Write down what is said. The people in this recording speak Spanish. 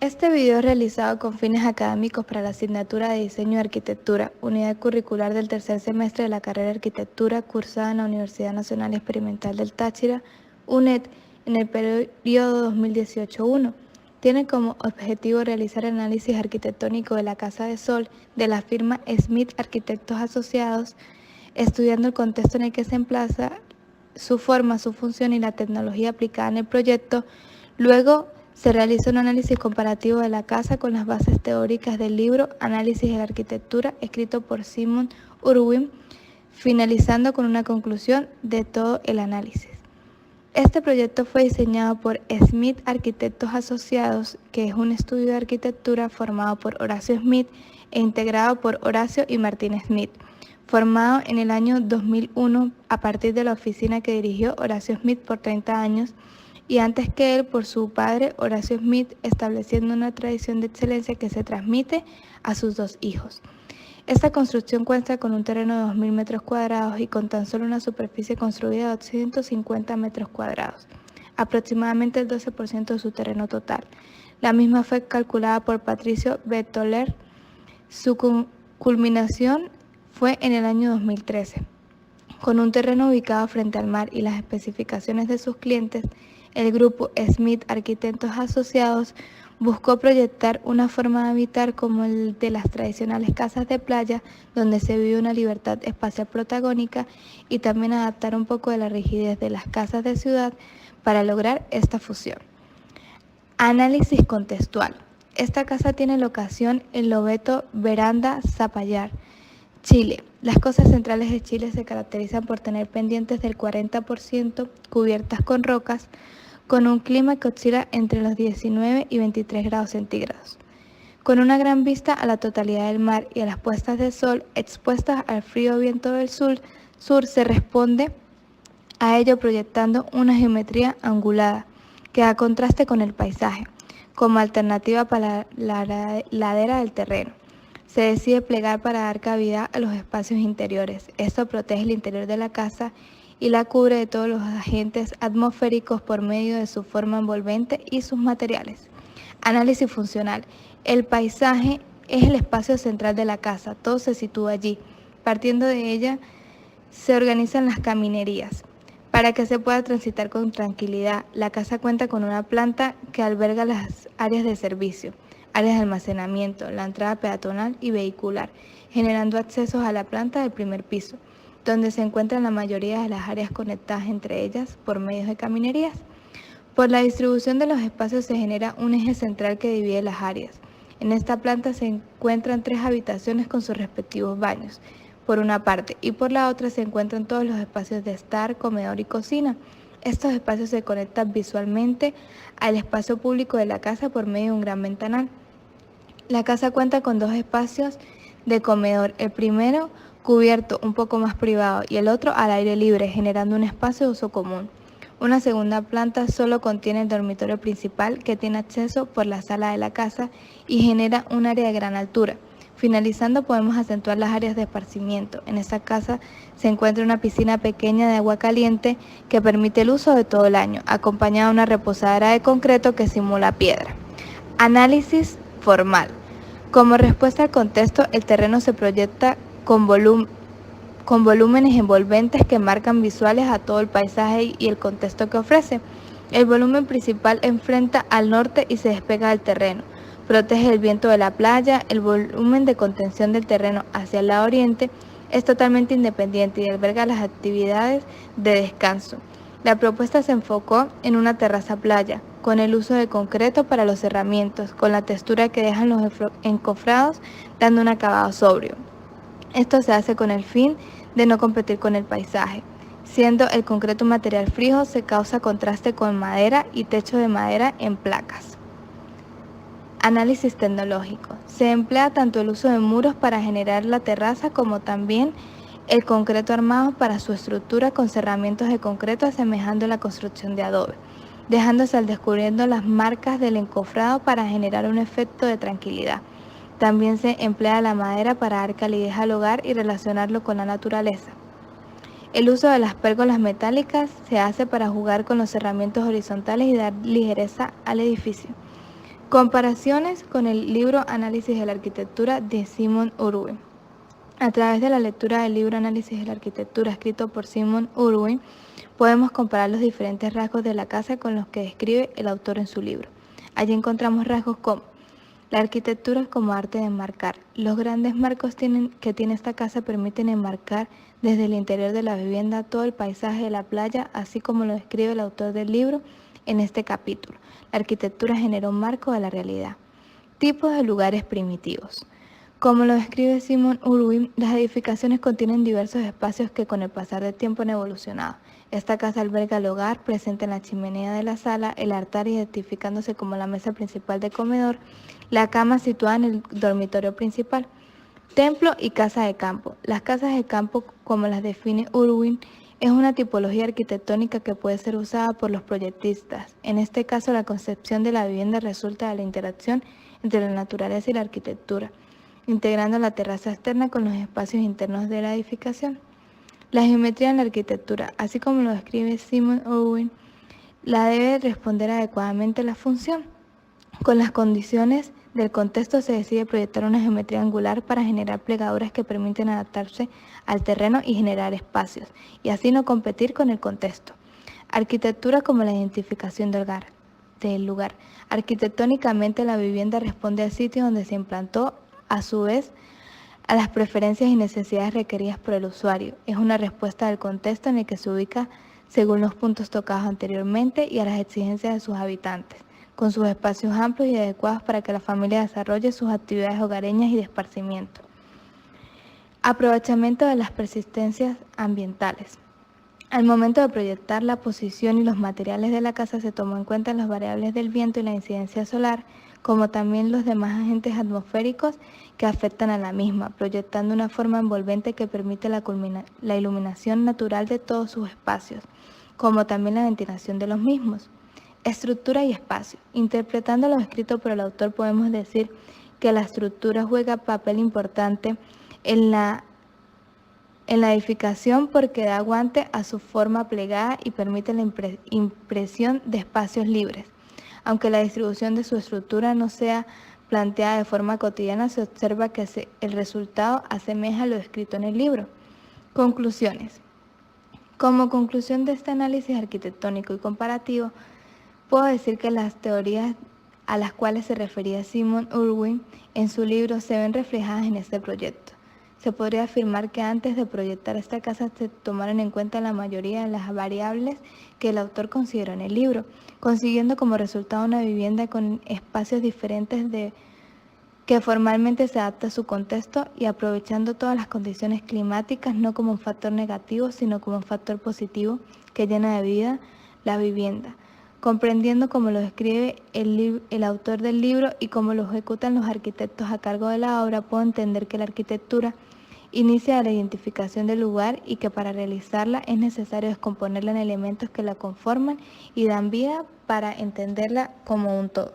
Este video es realizado con fines académicos para la asignatura de Diseño y Arquitectura, unidad curricular del tercer semestre de la carrera de Arquitectura cursada en la Universidad Nacional Experimental del Táchira, UNED, en el periodo 2018-1. Tiene como objetivo realizar análisis arquitectónico de la Casa de Sol de la firma Smith Arquitectos Asociados, estudiando el contexto en el que se emplaza, su forma, su función y la tecnología aplicada en el proyecto. Luego se realiza un análisis comparativo de la casa con las bases teóricas del libro Análisis de la Arquitectura, escrito por Simon Urwin, finalizando con una conclusión de todo el análisis. Este proyecto fue diseñado por Smith Arquitectos Asociados, que es un estudio de arquitectura formado por Horacio Smith e integrado por Horacio y Martín Smith, formado en el año 2001 a partir de la oficina que dirigió Horacio Smith por 30 años y antes que él por su padre Horacio Smith, estableciendo una tradición de excelencia que se transmite a sus dos hijos. Esta construcción cuenta con un terreno de 2.000 metros cuadrados y con tan solo una superficie construida de 850 metros cuadrados, aproximadamente el 12% de su terreno total. La misma fue calculada por Patricio Bertoler. Su culminación fue en el año 2013. Con un terreno ubicado frente al mar y las especificaciones de sus clientes, el grupo Smith Arquitectos Asociados buscó proyectar una forma de habitar como el de las tradicionales casas de playa, donde se vive una libertad espacial protagónica, y también adaptar un poco de la rigidez de las casas de ciudad para lograr esta fusión. Análisis contextual. Esta casa tiene locación en Lobeto Veranda, Zapallar, Chile. Las costas centrales de Chile se caracterizan por tener pendientes del 40% cubiertas con rocas, con un clima que oscila entre los 19 y 23 grados centígrados. Con una gran vista a la totalidad del mar y a las puestas de sol expuestas al frío viento del sur, se responde a ello proyectando una geometría angulada que da contraste con el paisaje, como alternativa para la ladera del terreno. Se decide plegar para dar cavidad a los espacios interiores. Esto protege el interior de la casa y la cubre de todos los agentes atmosféricos por medio de su forma envolvente y sus materiales. Análisis funcional. El paisaje es el espacio central de la casa, todo se sitúa allí. Partiendo de ella se organizan las caminerías. Para que se pueda transitar con tranquilidad, la casa cuenta con una planta que alberga las áreas de servicio, áreas de almacenamiento, la entrada peatonal y vehicular, generando accesos a la planta del primer piso, donde se encuentran la mayoría de las áreas conectadas entre ellas por medios de caminerías. Por la distribución de los espacios se genera un eje central que divide las áreas. En esta planta se encuentran 3 habitaciones con sus respectivos baños, por una parte, y por la otra se encuentran todos los espacios de estar, comedor y cocina. Estos espacios se conectan visualmente al espacio público de la casa por medio de un gran ventanal. La casa cuenta con 2 espacios de comedor, el primero cubierto un poco más privado y el otro al aire libre, generando un espacio de uso común. Una segunda planta solo contiene el dormitorio principal que tiene acceso por la sala de la casa y genera un área de gran altura. Finalizando podemos acentuar las áreas de esparcimiento. En esta casa se encuentra una piscina pequeña de agua caliente que permite el uso de todo el año, acompañada de una reposadera de concreto que simula piedra. Análisis formal. Como respuesta al contexto, el terreno se proyecta con volúmenes envolventes que marcan visuales a todo el paisaje y el contexto que ofrece. El volumen principal enfrenta al norte y se despega del terreno. Protege el viento de la playa. El volumen de contención del terreno hacia el lado oriente es totalmente independiente y alberga las actividades de descanso. La propuesta se enfocó en una terraza playa, con el uso de concreto para los cerramientos, con la textura que dejan los encofrados, dando un acabado sobrio. Esto se hace con el fin de no competir con el paisaje. Siendo el concreto un material frío, se causa contraste con madera y techo de madera en placas. Análisis tecnológico. Se emplea tanto el uso de muros para generar la terraza como también el concreto armado para su estructura con cerramientos de concreto asemejando la construcción de adobe, dejándose al descubriendo las marcas del encofrado para generar un efecto de tranquilidad. También se emplea la madera para dar calidez al hogar y relacionarlo con la naturaleza. El uso de las pérgolas metálicas se hace para jugar con los cerramientos horizontales y dar ligereza al edificio. Comparaciones con el libro Análisis de la Arquitectura de Simon Urwin. A través de la lectura del libro Análisis de la Arquitectura escrito por Simon Urwin, podemos comparar los diferentes rasgos de la casa con los que describe el autor en su libro. Allí encontramos rasgos como la arquitectura como arte de enmarcar. Los grandes marcos que tiene esta casa permiten enmarcar desde el interior de la vivienda todo el paisaje de la playa, así como lo describe el autor del libro en este capítulo. La arquitectura genera un marco de la realidad. Tipos de lugares primitivos. Como lo describe Simon Urwin, las edificaciones contienen diversos espacios que con el pasar del tiempo han evolucionado. Esta casa alberga el hogar, presente en la chimenea de la sala, el altar identificándose como la mesa principal de comedor, la cama situada en el dormitorio principal, templo y casa de campo. Las casas de campo, como las define Urwin, es una tipología arquitectónica que puede ser usada por los proyectistas. En este caso, la concepción de la vivienda resulta de la interacción entre la naturaleza y la arquitectura, integrando la terraza externa con los espacios internos de la edificación. La geometría en la arquitectura, así como lo describe Simon Urwin, la debe responder adecuadamente a la función. Con las condiciones del contexto se decide proyectar una geometría angular para generar plegaduras que permiten adaptarse al terreno y generar espacios, y así no competir con el contexto. Arquitectura como la identificación del lugar. Arquitectónicamente la vivienda responde al sitio donde se implantó, a su vez, a las preferencias y necesidades requeridas por el usuario. Es una respuesta del contexto en el que se ubica según los puntos tocados anteriormente y a las exigencias de sus habitantes, con sus espacios amplios y adecuados para que la familia desarrolle sus actividades hogareñas y de esparcimiento. Aprovechamiento de las persistencias ambientales. Al momento de proyectar la posición y los materiales de la casa se tomó en cuenta las variables del viento y la incidencia solar, como también los demás agentes atmosféricos que afectan a la misma, proyectando una forma envolvente que permite la iluminación natural de todos sus espacios, como también la ventilación de los mismos. Estructura y espacio. Interpretando lo escrito por el autor, podemos decir que la estructura juega papel importante en la edificación porque da aguante a su forma plegada y permite la impresión de espacios libres. Aunque la distribución de su estructura no sea planteada de forma cotidiana, se observa que el resultado asemeja lo escrito en el libro. Conclusiones. Como conclusión de este análisis arquitectónico y comparativo, puedo decir que las teorías a las cuales se refería Simon Urwin en su libro se ven reflejadas en este proyecto. Se podría afirmar que antes de proyectar esta casa se tomaron en cuenta la mayoría de las variables que el autor consideró en el libro, consiguiendo como resultado una vivienda con espacios diferentes que formalmente se adapta a su contexto y aprovechando todas las condiciones climáticas no como un factor negativo, sino como un factor positivo que llena de vida la vivienda. Comprendiendo cómo lo describe el autor del libro y cómo lo ejecutan los arquitectos a cargo de la obra, puedo entender que la arquitectura inicia la identificación del lugar y que para realizarla es necesario descomponerla en elementos que la conforman y dan vida para entenderla como un todo.